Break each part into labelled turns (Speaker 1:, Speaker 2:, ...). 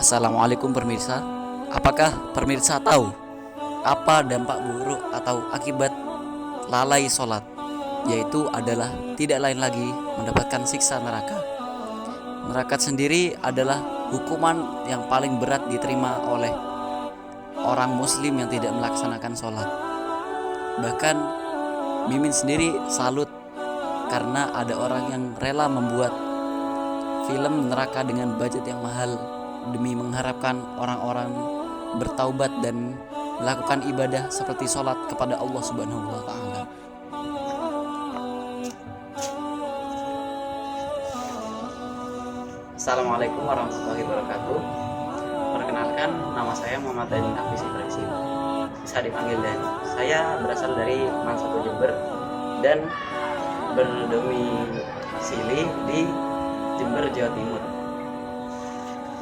Speaker 1: Assalamualaikum pemirsa. Apakah pemirsa tahu apa dampak buruk atau akibat lalai sholat? Yaitu adalah tidak lain lagi mendapatkan siksa neraka. Neraka sendiri adalah hukuman yang paling berat diterima oleh orang muslim yang tidak melaksanakan sholat. Bahkan Mimin sendiri salut karena ada orang yang rela membuat film neraka dengan budget yang mahal demi mengharapkan orang-orang bertaubat dan melakukan ibadah seperti sholat kepada Allah Subhanahu wa Ta'ala. Assalamualaikum warahmatullahi wabarakatuh. Perkenalkan, nama saya Muhammad Dani Nafisi Ibrahim. Bisa dipanggil Dani. Saya berasal dari Mansatu Jember dan berdomisili di Jember, Jawa Timur.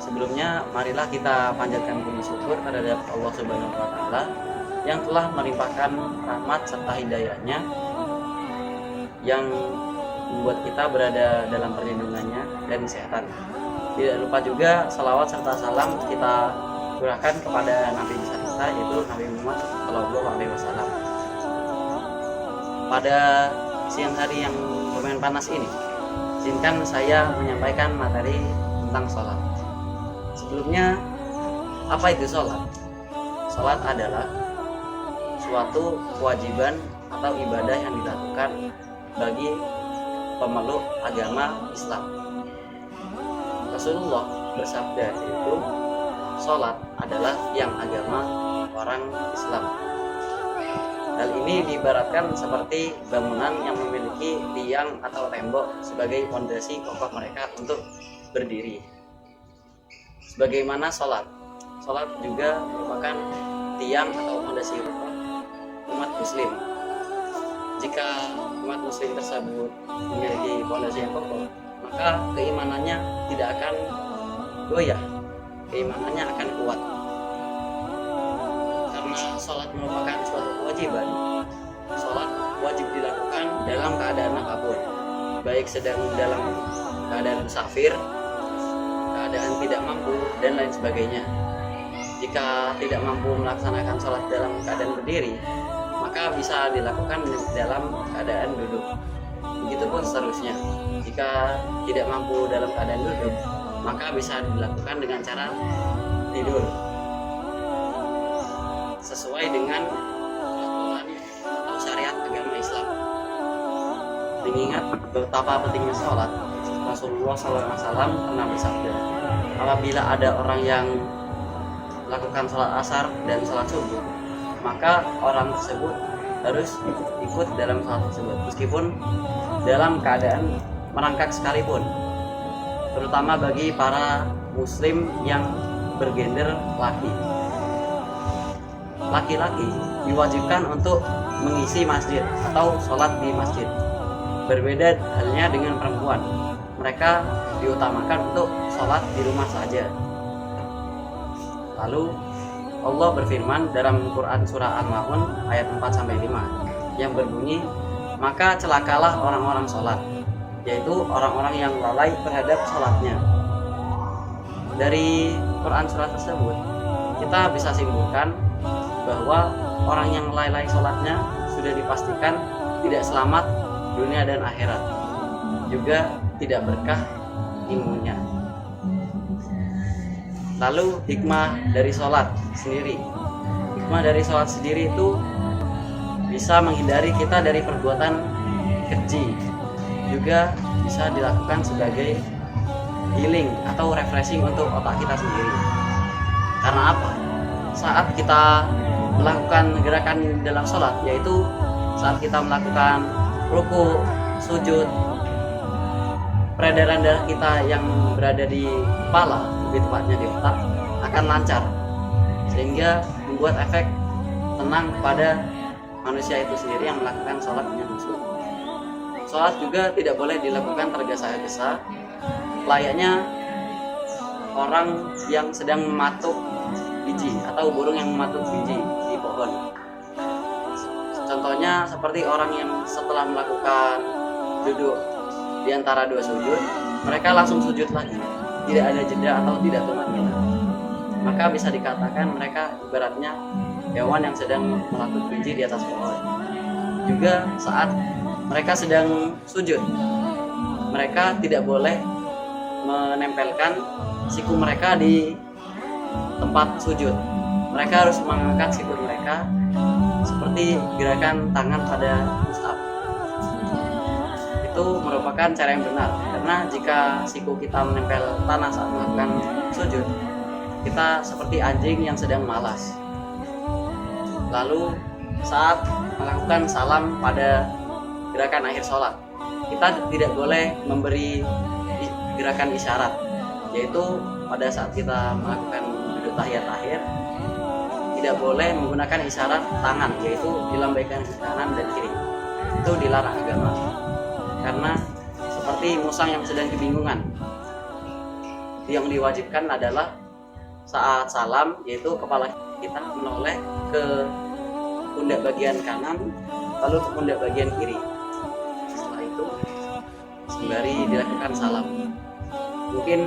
Speaker 1: Sebelumnya, marilah kita panjatkan puji syukur terhadap Allah Subhanahu wa Ta'ala yang telah melimpahkan rahmat serta hidayahnya yang membuat kita berada dalam perlindungannya dan kesehatan. Tidak lupa juga salawat serta salam kita curahkan kepada Nabi besar kita, yaitu Nabi Muhammad Shallallahu Alaihi Wasallam. Pada siang hari yang lumayan panas ini, izinkan saya menyampaikan materi tentang sholat. Sebelumnya, apa itu sholat? Sholat adalah suatu kewajiban atau ibadah yang dilakukan bagi pemeluk agama Islam. Rasulullah bersabda yaitu sholat adalah yang agama orang Islam. Hal ini diibaratkan seperti bangunan yang memiliki tiang atau tembok sebagai fondasi kokoh mereka untuk berdiri. Sebagaimana sholat juga merupakan tiang atau fondasi umat muslim. Jika umat muslim tersebut memiliki fondasi yang kokoh, maka keimanannya tidak akan goyah, keimanannya akan kuat. Karena sholat merupakan suatu kewajiban, sholat wajib dilakukan dalam keadaan apapun, baik sedang dalam keadaan musafir, keadaan tidak mampu, dan lain sebagainya. Jika tidak mampu melaksanakan sholat dalam keadaan berdiri, maka bisa dilakukan dalam keadaan duduk. Begitupun seterusnya. Jika tidak mampu dalam keadaan duduk, maka bisa dilakukan dengan cara tidur sesuai dengan peraturan atau syariat agama Islam. Mengingat betapa pentingnya sholat, Rasulullah SAW pernah bersabda, apabila ada orang yang melakukan sholat asar dan sholat subuh, maka orang tersebut harus ikut dalam sholat tersebut, meskipun dalam keadaan merangkak sekalipun, terutama bagi para muslim yang bergender laki. Laki-laki diwajibkan untuk mengisi masjid atau sholat di masjid. Berbeda halnya dengan perempuan, mereka diutamakan untuk sholat di rumah saja. Lalu Allah berfirman dalam Quran surah Al-Ma'un ayat 4-5 yang berbunyi, maka celakalah orang-orang sholat, yaitu orang-orang yang lalai terhadap sholatnya. Dari Quran surah tersebut kita bisa simpulkan bahwa orang yang lalai sholatnya sudah dipastikan tidak selamat dunia dan akhirat, juga tidak berkah ilmunya. Lalu hikmah dari sholat sendiri. Hikmah dari sholat sendiri itu bisa menghindari kita dari perbuatan keji. Juga bisa dilakukan sebagai healing atau refreshing untuk otak kita sendiri. Karena apa? Saat kita melakukan gerakan dalam sholat, yaitu saat kita melakukan ruku, sujud, peredaran darah kita yang berada di kepala, lebih tepatnya di otak, akan lancar, sehingga membuat efek tenang kepada manusia itu sendiri yang melakukan sholat dengan khusyuk. Sholat juga tidak boleh dilakukan tergesa-gesa, layaknya orang yang sedang mematuk biji atau burung yang mematuk biji di pohon. Contohnya seperti orang yang setelah melakukan duduk di antara dua sujud, mereka langsung sujud lagi, tidak ada jeda atau tidak tumak-ninah. maka bisa dikatakan mereka ibaratnya hewan yang sedang melaput biji di atas pohon. Juga saat mereka sedang sujud, mereka tidak boleh menempelkan siku mereka di tempat sujud. Mereka harus mengangkat siku mereka seperti gerakan tangan pada push-up. Itu merupakan cara yang benar, karena jika siku kita menempel tanah saat melakukan sujud, kita seperti anjing yang sedang malas. Lalu saat melakukan salam pada gerakan akhir sholat, kita tidak boleh memberi gerakan isyarat, yaitu pada saat kita melakukan duduk tahiyat akhir tidak boleh menggunakan isyarat tangan, yaitu dilambaikan ke kanan dan kiri. Itu dilarang agama, karena seperti musang yang sedang kebingungan. Yang diwajibkan adalah saat salam, yaitu kepala kita menoleh ke pundak bagian kanan, lalu ke pundak bagian kiri. Setelah itu sembari dilakukan salam. Mungkin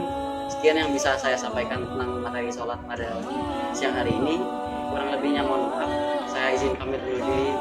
Speaker 1: sekian yang bisa saya sampaikan tentang materi sholat pada siang hari ini. Kurang lebihnya mohon maaf. Saya izin pamit dulu diri.